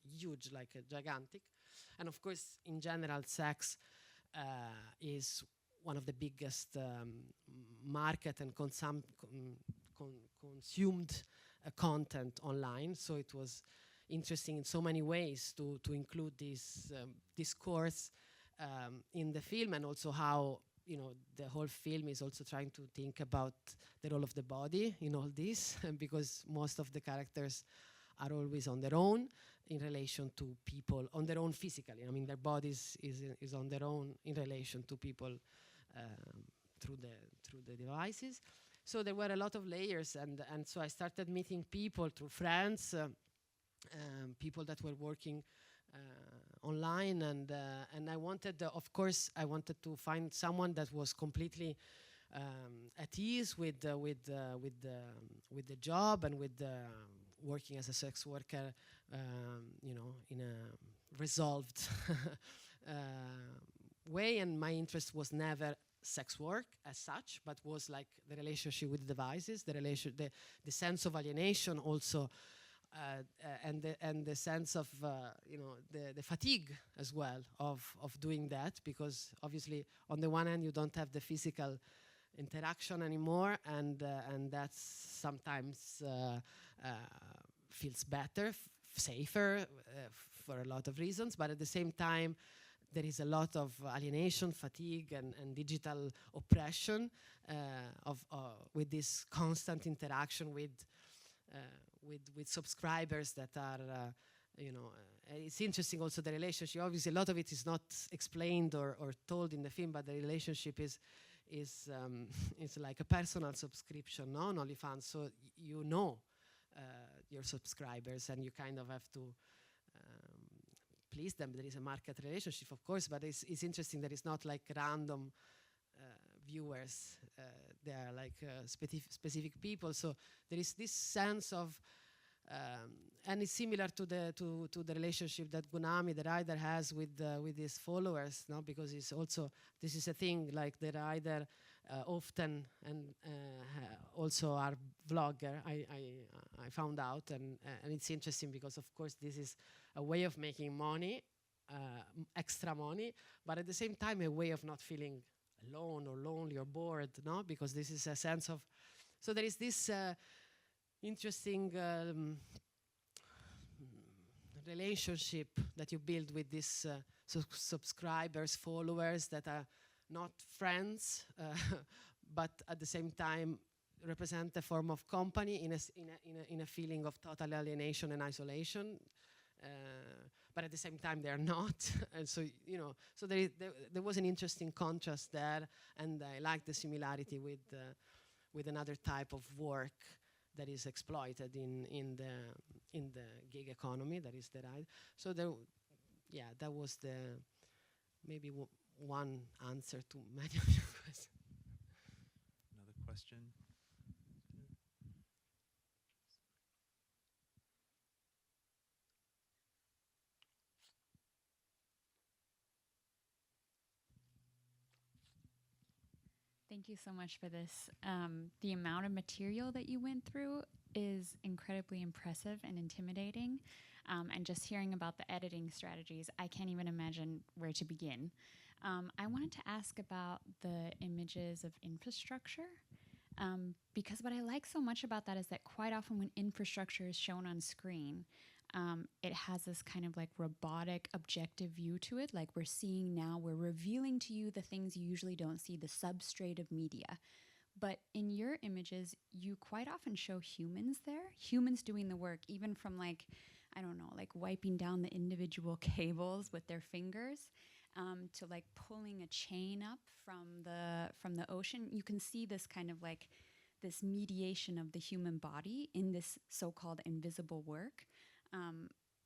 like gigantic. And of course, in general, sex is one of the biggest market and consumed content online. So it was interesting in so many ways to include this course in the film, and also how the whole film is also trying to think about the role of the body in all this, because most of the characters are always on their own in relation to people, on their own physically. I mean, their bodies is on their own in relation to people through the devices. So there were a lot of layers, and so I started meeting people through friends, people that were working online, and I wanted, of course, I wanted to find someone that was completely at ease with the job and with working as a sex worker, in a resolved way. And my interest was never sex work as such, but was like the relationship with the devices, the sense of alienation also. And the sense of the fatigue as well of doing that, because obviously on the one hand you don't have the physical interaction anymore, and that's sometimes feels better, safer for a lot of reasons, but at the same time there is a lot of alienation, fatigue, and digital oppression with this constant interaction with subscribers that are, it's interesting also the relationship. Obviously, a lot of it is not explained or told in the film, but the relationship is like a personal subscription, no, on OnlyFans. So your subscribers, and you kind of have to please them. There is a market relationship, of course, but it's interesting that it's not like random viewers. They are like specific people. So there is this sense of, and it's similar to the relationship that Gunami, the writer, has with his followers, no? Because it's also, this is a thing, like the writer often and also are vlogger. I found out, and it's interesting because of course this is a way of making money, extra money, but at the same time a way of not feeling alone or lonely or bored, no? Because this is a sense of, so there is this interesting relationship that you build with these subscribers, followers that are not friends, but at the same time represent a form of company in a feeling of total alienation and isolation. But at the same time, they are not. And so, so there was an interesting contrast there, and I like the similarity with another type of work that is exploited in the gig economy, that is the right. So that was maybe one answer to many of your questions. Another question. Thank you so much for this. The amount of material that you went through is incredibly impressive and intimidating. And just hearing about the editing strategies, I can't even imagine where to begin. I wanted to ask about the images of infrastructure, because what I like so much about that is that quite often when infrastructure is shown on screen, it has this kind of like robotic, objective view to it. Like we're seeing now, we're revealing to you the things you usually don't see, the substrate of media. But in your images, you quite often show humans there, humans doing the work, even from like, I don't know, like wiping down the individual cables with their fingers, to like pulling a chain up from the ocean. You can see this kind of like this mediation of the human body in this so-called invisible work.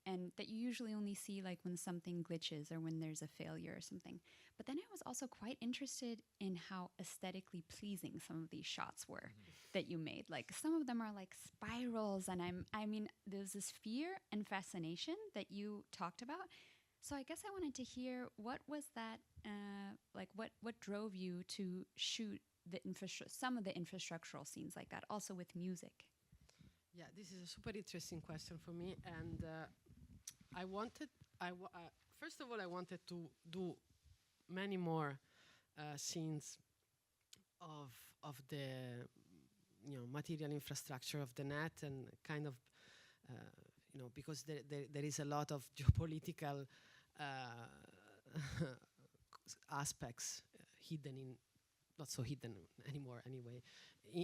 and that you usually only see like when something glitches or when there's a failure or something. But then I was also quite interested in how aesthetically pleasing some of these shots were that you made. Like some of them are like spirals, and I mean, there's this fear and fascination that you talked about. So I guess I wanted to hear, what was that, like what drove you to shoot the some of the infrastructural scenes like that, also with music? Yeah, this is a super interesting question for me, and first of all, I wanted to do many more scenes of the material infrastructure of the net, and kind of because there is a lot of geopolitical aspects hidden in, not so hidden anymore anyway,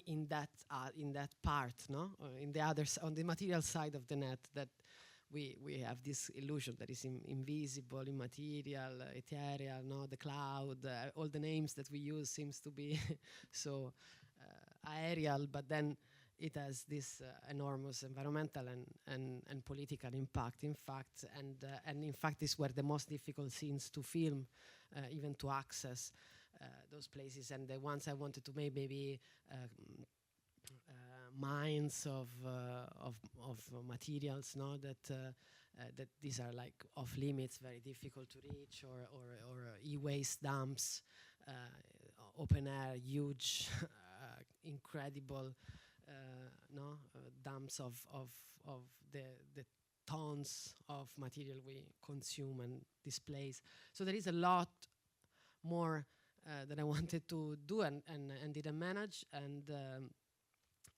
in that part, no, in the on the material side of the net, that we have this illusion that is invisible, immaterial, ethereal, no, the cloud, all the names that we use seems to be so aerial, but then it has this enormous environmental and political impact, in fact, and in fact is where the most difficult scenes to film, even to access those places, and the ones I wanted to make maybe mines of materials, no, that these are like off limits, very difficult to reach, or e-waste dumps, open air, huge, incredible dumps of the tons of material we consume and displace. So there is a lot more that I wanted to do and didn't manage,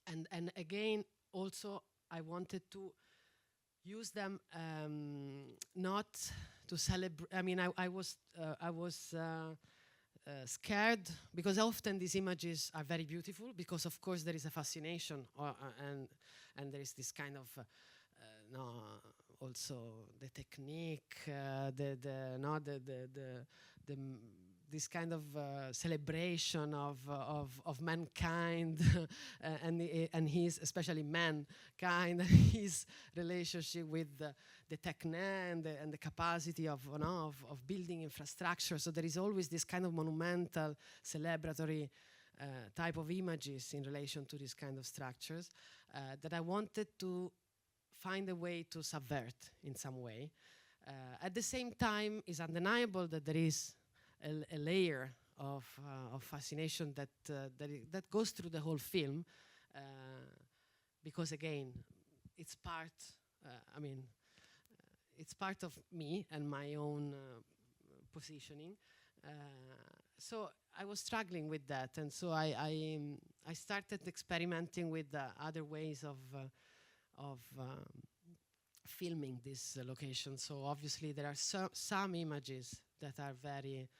and again also I wanted to use them not to celebrate. I mean, I was scared, because often these images are very beautiful, because of course there is a fascination, and there is this kind of also the technique, this kind of celebration of mankind and his, especially mankind, his relationship with the techne and the capacity of building infrastructure. So there is always this kind of monumental, celebratory type of images in relation to these kind of structures that I wanted to find a way to subvert in some way. At the same time, it's undeniable that there is a layer of fascination that goes through the whole film, because again, it's part. It's part of me and my own positioning. So I was struggling with that, and so I started experimenting with other ways of filming this location. So obviously there are some images that are very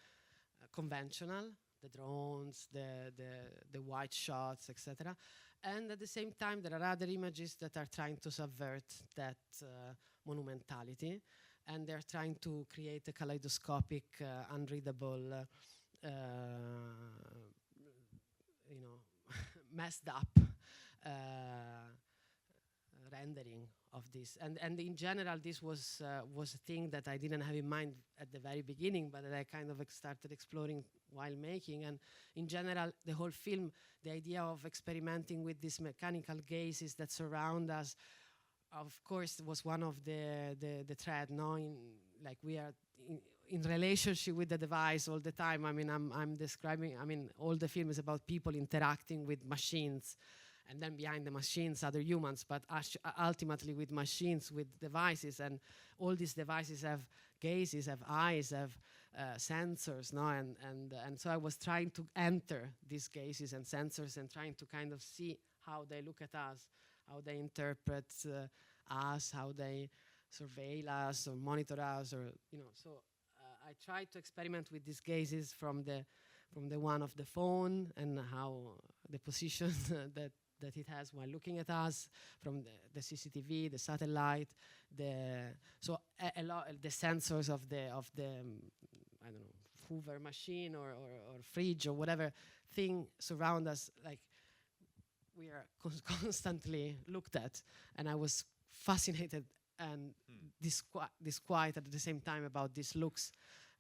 conventional, the drones, the wide shots, etc. And at the same time, there are other images that are trying to subvert that monumentality, and they're trying to create a kaleidoscopic, unreadable, messed up rendering of this. And in general, this was a thing that I didn't have in mind at the very beginning, but that I kind of started exploring while making. And in general, the whole film, the idea of experimenting with these mechanical gazes that surround us, of course, was one of the thread, no? Like we are in relationship with the device all the time. I mean, I'm describing, all the film is about people interacting with machines, and then behind the machines, other humans, but ultimately with machines, with devices, and all these devices have gazes, have eyes, have sensors, no? And so I was trying to enter these gazes and sensors and trying to kind of see how they look at us, how they interpret us, how they surveil us or monitor us, or So I tried to experiment with these gazes from the one of the phone, and how the position that it has while looking at us, from the CCTV, the satellite, the sensors of the I don't know, Hoover machine or fridge or whatever thing surround us, like we are constantly looked at. And I was fascinated and disquiet at the same time about these looks.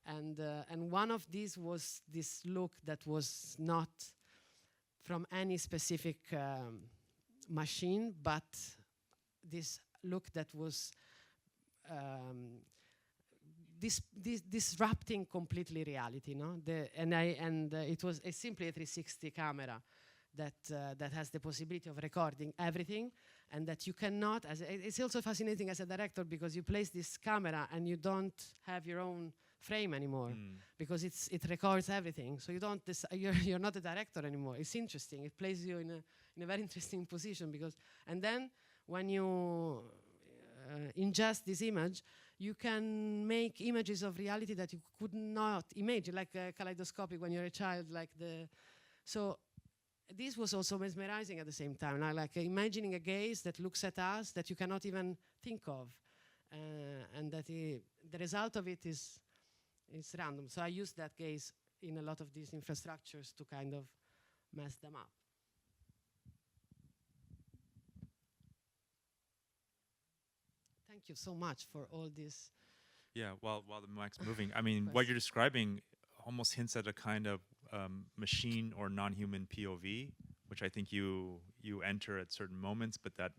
And one of these was this look that was not from any specific machine, but this look that was disrupting completely reality, no? It was simply a 360 camera that has the possibility of recording everything, and that you cannot. It's also fascinating as a director, because you place this camera and you don't have your own frame anymore, because it records everything. So you don't. You're not a director anymore. It's interesting. It places you in a very interesting position, because and then when you ingest this image, you can make images of reality that you could not imagine, like kaleidoscopic when you're a child, so this was also mesmerizing at the same time, like imagining a gaze that looks at us that you cannot even think of, and that the result of it is random. So I use that gaze in a lot of these infrastructures to kind of mess them up. Thank you so much for all this. Yeah, while the mic's moving, I mean, what you're describing almost hints at a kind of machine or non-human POV, which I think you enter at certain moments, but that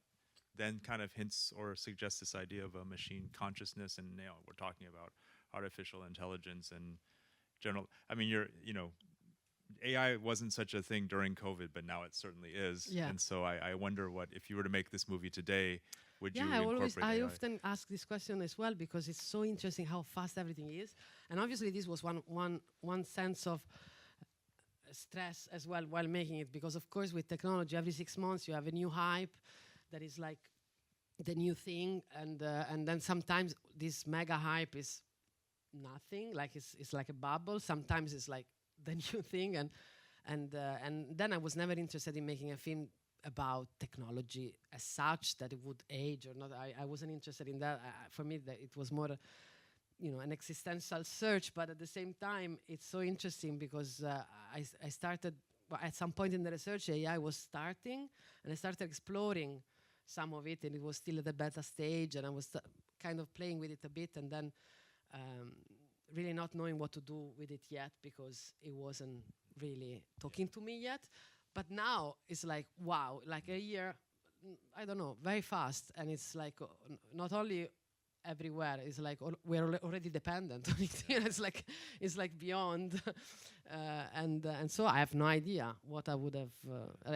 then kind of hints or suggests this idea of a machine consciousness, and we're talking about artificial intelligence and general. I mean, AI wasn't such a thing during COVID, but now it certainly is. Yeah. And so I wonder what, if you were to make this movie today, would you Yeah, incorporate I AI? often ask this question as well, because it's so interesting how fast everything is. And obviously this was one sense of stress as well while making it, because of course with technology, every 6 months you have a new hype that is like the new thing, and then sometimes this mega hype is nothing, like it's like a bubble. Sometimes it's like the new thing, and then I was never interested in making a film about technology as such, that it would age or not. I wasn't interested in that. For me, it was more an existential search, but at the same time it's so interesting, because I started at some point in the research, AI was starting, and I started exploring some of it, and it was still at the beta stage, and I was kind of playing with it a bit, and then really not knowing what to do with it yet, because it wasn't really talking to me yet. But now it's like, wow, like a year, I don't know, very fast. And it's like not only everywhere, it's like we're already dependent on it. It's like beyond. And so I have no idea what I would have,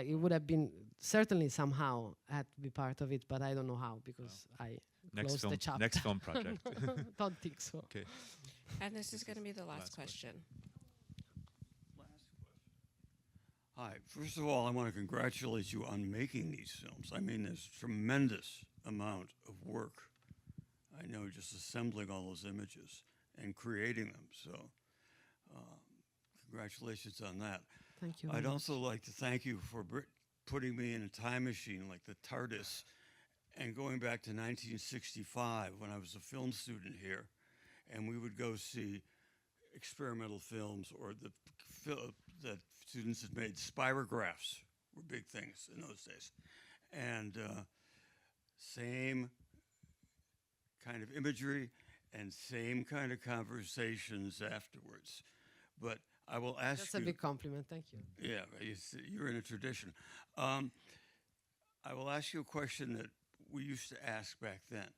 it would have been certainly somehow had to be part of it, but I don't know how, because I closed the chapter. Next film project. Don't think so. Okay. And this is going to be the last question. Hi. First of all, I want to congratulate you on making these films. I mean, there's a tremendous amount of work. I know, just assembling all those images and creating them. So congratulations on that. Thank you. I'd also like to thank you for putting me in a time machine like the TARDIS and going back to 1965 when I was a film student here, and we would go see experimental films, or that students had made. Spirographs were big things in those days. And same kind of imagery and same kind of conversations afterwards. But I will ask you... That's a big compliment, thank you. Yeah, you're in a tradition. I will ask you a question that we used to ask back then.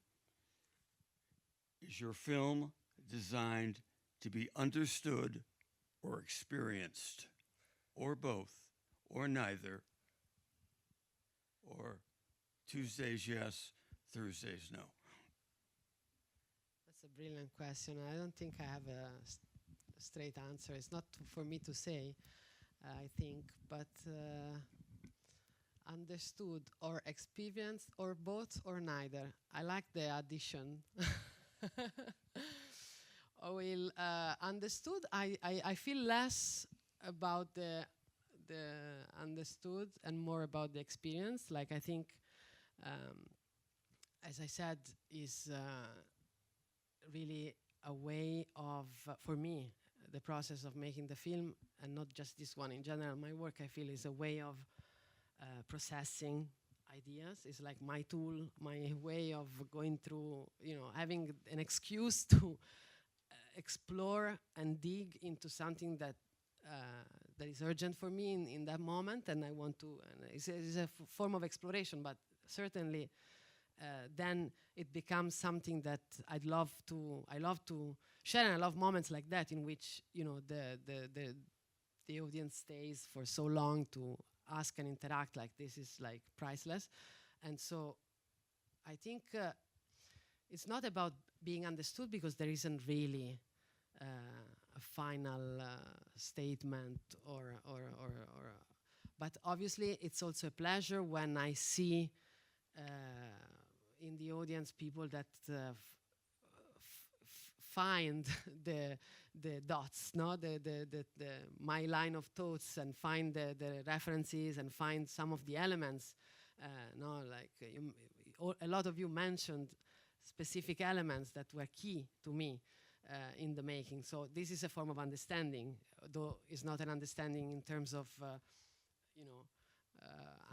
Is your film designed to be understood or experienced, or both, or neither, or Tuesdays yes, Thursdays no? That's a brilliant question. I don't think I have a straight answer. It's not for me to say, I think, but understood or experienced, or both or neither. I like the addition. Understood, I feel less about the understood and more about the experience. Like, I think, as I said, is really a way of, for me, the process of making the film, and not just this one, in general, my work, I feel, is a way of processing ideas. It's like my tool, my way of going through, having an excuse to explore and dig into something that that is urgent for me in that moment, and I want to. And it's a form of exploration, but certainly then it becomes something that I love to share, and I love moments like that in which the audience stays for so long to ask and interact. Like, this is like priceless. And so I think it's not about being understood, because there isn't really a final statement but obviously it's also a pleasure when I see in the audience people that find the dots, no, my line of thoughts, and find the references, and find some of the elements. No, like a lot of you mentioned specific elements that were key to me in the making. So this is a form of understanding, though it's not an understanding in terms of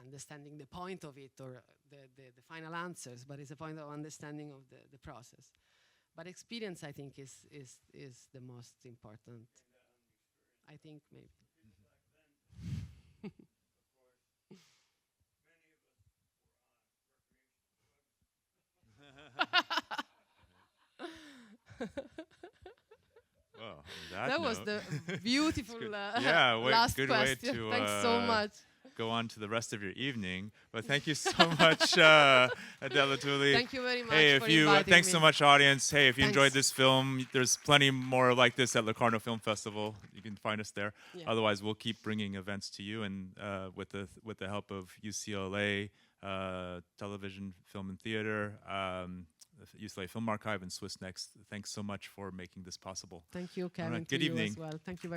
understanding the point of it or the final answers, but it's a point of understanding of the process. But experience, I think, is the most important. I think maybe. Well, that was the beautiful last good question. Way to, Thanks so much. Go on to the rest of your evening. But thank you so much, Adele Tulle. Thank you very much. Hey, thanks me. so much, audience. Hey, if you Thanks. enjoyed this film, there's plenty more like this at Locarno Film Festival. You can find us there. Yeah. Otherwise, we'll keep bringing events to you, and with the help of UCLA Television, Film and Theater, UCLA Film Archive, and Swissnex. Thanks so much for making this possible. Thank you, Kevin. Right, good to you evening. as well. Thank you very much.